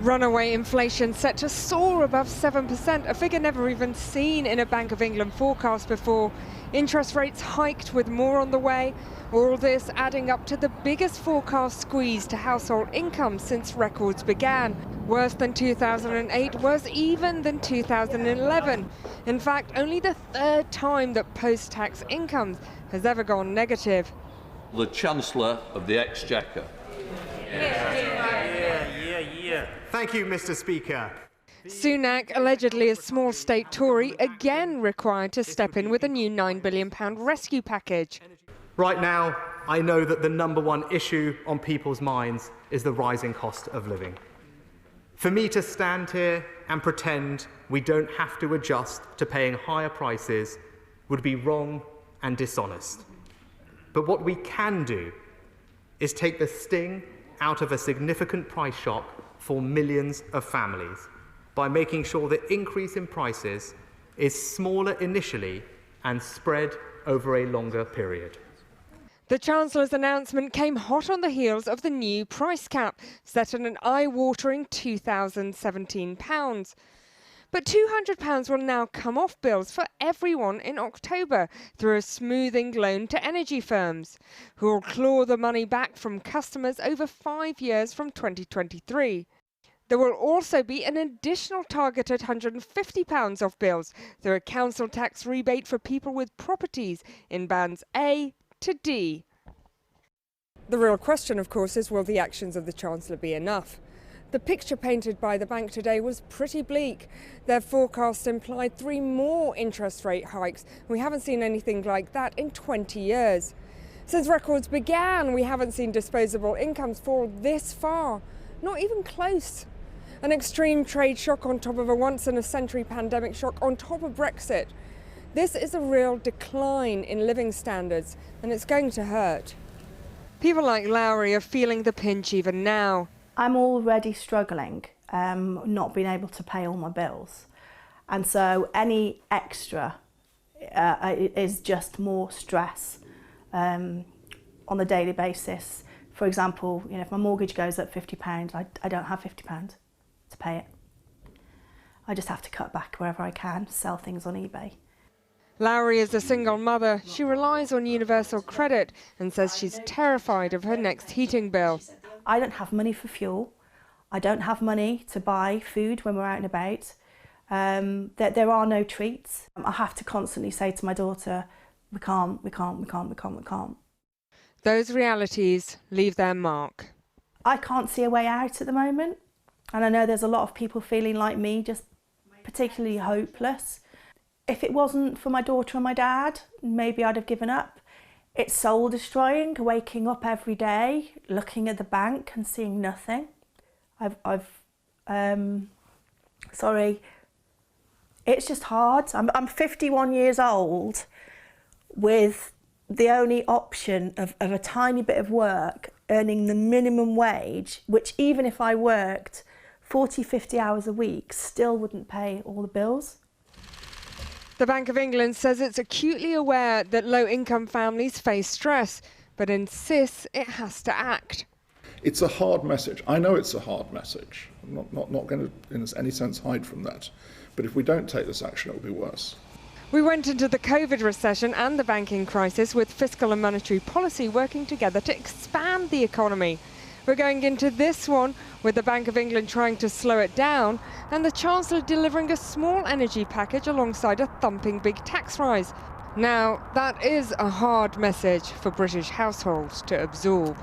Runaway inflation set to soar above 7%, a figure never even seen in a Bank of England forecast before. Interest rates hiked with more on the way. All this adding up to the biggest forecast squeeze to household income since records began. Worse than 2008, worse even than 2011. In fact, only the third time that post-tax income has ever gone negative. The Chancellor of the Exchequer. Thank you, Mr. Speaker. Sunak, allegedly a small state Tory, again required to step in with a new £9 billion rescue package. Right now, I know that the number one issue on people's minds is the rising cost of living. For me to stand here and pretend we don't have to adjust to paying higher prices would be wrong and dishonest. But what we can do is take the sting out of a significant price shock for millions of families by making sure the increase in prices is smaller initially and spread over a longer period. The Chancellor's announcement came hot on the heels of the new price cap, set at an eye-watering £2,017. But £200 will now come off bills for everyone in October through a smoothing loan to energy firms, who will claw the money back from customers over 5 years from 2023. There will also be an additional targeted £150 off bills through a council tax rebate for people with properties in bands A to D. The real question, of course, is will the actions of the Chancellor be enough? The picture painted by the bank today was pretty bleak. Their forecast implied 3 more interest rate hikes. We haven't seen anything like that in 20 years. Since records began, we haven't seen disposable incomes fall this far. Not even close. An extreme trade shock on top of a once-in-a-century pandemic shock on top of Brexit. This is a real decline in living standards, and it's going to hurt. People like Lowry are feeling the pinch even now. I'm already struggling, not being able to pay all my bills. And so any extra is just more stress on a daily basis. For example, if my mortgage goes up £50, I don't have £50 to pay it. I just have to cut back wherever I can, sell things on eBay. Lowry is a single mother. She relies on universal credit and says she's terrified of her next heating bill. I don't have money for fuel. I don't have money to buy food when we're out and about. There are no treats. I have to constantly say to my daughter, we can't. Those realities leave their mark. I can't see a way out at the moment. And I know there's a lot of people feeling like me, just particularly hopeless. If it wasn't for my daughter and my dad, maybe I'd have given up. It's soul destroying, waking up every day, looking at the bank and seeing nothing. It's just hard. I'm 51 years old with the only option of a tiny bit of work, earning the minimum wage, which even if I worked 40, 50 hours a week, still wouldn't pay all the bills. The Bank of England says it's acutely aware that low-income families face stress, but insists it has to act. It's a hard message. I know it's a hard message. I'm not going to, in any sense, hide from that. But if we don't take this action, it will be worse. We went into the COVID recession and the banking crisis with fiscal and monetary policy working together to expand the economy. We're going into this one with the Bank of England trying to slow it down and the Chancellor delivering a small energy package alongside a thumping big tax rise. Now, that is a hard message for British households to absorb.